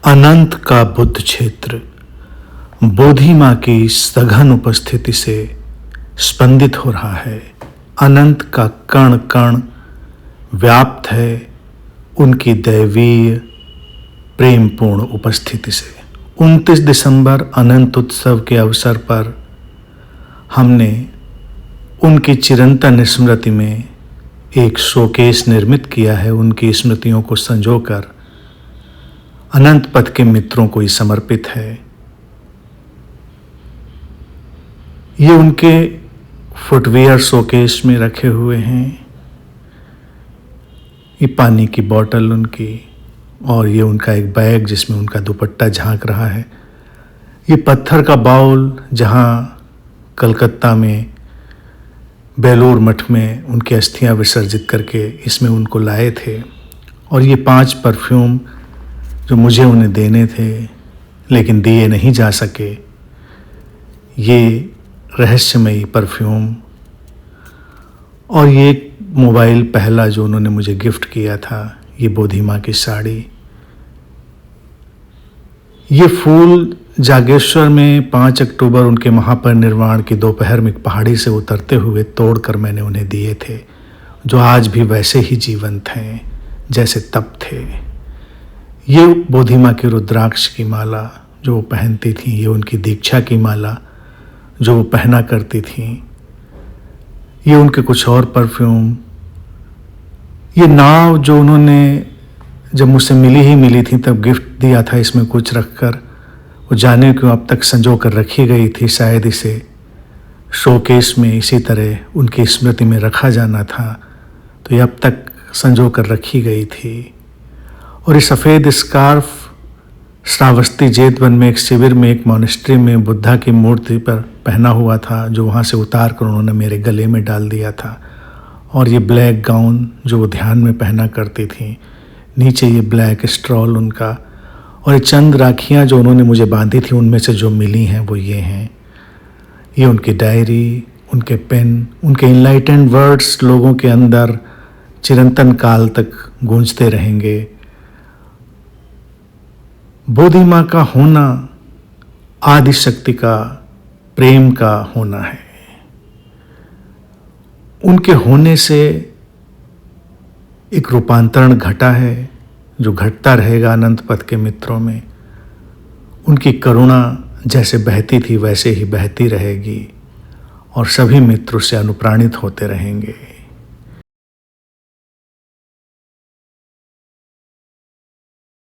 अनंत का बुद्ध क्षेत्र बोधि माँ की सघन उपस्थिति से स्पंदित हो रहा है। अनंत का कण कण व्याप्त है उनकी दैवीय प्रेमपूर्ण उपस्थिति से। 29 दिसंबर अनंत उत्सव के अवसर पर हमने उनकी चिरंतन स्मृति में एक शोकेस निर्मित किया है। उनकी स्मृतियों को संजोकर अनंत पथ के मित्रों को ही समर्पित है। ये उनके फुटवियर शोकेस में रखे हुए हैं। ये पानी की बोतल उनकी, और ये उनका एक बैग जिसमें उनका दुपट्टा झांक रहा है। ये पत्थर का बाउल जहाँ कलकत्ता में बेलूर मठ में उनकी अस्थियां विसर्जित करके इसमें उनको लाए थे। और ये 5 परफ्यूम जो मुझे उन्हें देने थे लेकिन दिए नहीं जा सके, ये रहस्यमयी परफ्यूम, और ये मोबाइल पहला जो उन्होंने मुझे गिफ्ट किया था, ये बोधि माँ की साड़ी। ये फूल जागेश्वर में 5 अक्टूबर उनके महापरिनिर्वाण की दोपहर में पहाड़ी से उतरते हुए तोड़कर मैंने उन्हें दिए थे, जो आज भी वैसे ही जीवंत हैं जैसे तब थे। ये बोधि माँ की रुद्राक्ष की माला जो वो पहनती थी, ये उनकी दीक्षा की माला जो वो पहना करती थी, ये उनके कुछ और परफ्यूम, ये नाव जो उन्होंने जब मुझसे मिली थी तब गिफ्ट दिया था, इसमें कुछ रखकर, वो जाने क्यों अब तक संजो कर रखी गई थी। शायद इसे शोकेस में इसी तरह उनकी स्मृति में रखा जाना था, तो ये अब तक संजो कर रखी गई थी। और ये सफ़ेद स्कार्फ श्रावस्ती जेतवन में एक शिविर में एक मॉनेस्ट्री में बुद्धा की मूर्ति पर पहना हुआ था, जो वहाँ से उतार कर उन्होंने मेरे गले में डाल दिया था। और ये ब्लैक गाउन जो वो ध्यान में पहना करती थी, नीचे ये ब्लैक स्ट्रॉल उनका, और ये चंद राखियाँ जो उन्होंने मुझे बांधी थी, उनमें से जो मिली हैं वो ये हैं। ये उनकी डायरी, उनके पेन, उनके इनलाइटेंड वर्ड्स लोगों के अंदर चिरंतन काल तक गूंजते रहेंगे। बोधि माँ का होना आदि शक्ति का प्रेम का होना है। उनके होने से एक रूपांतरण घटा है जो घटता रहेगा अनंत पथ के मित्रों में। उनकी करुणा जैसे बहती थी वैसे ही बहती रहेगी और सभी मित्र उससे अनुप्राणित होते रहेंगे।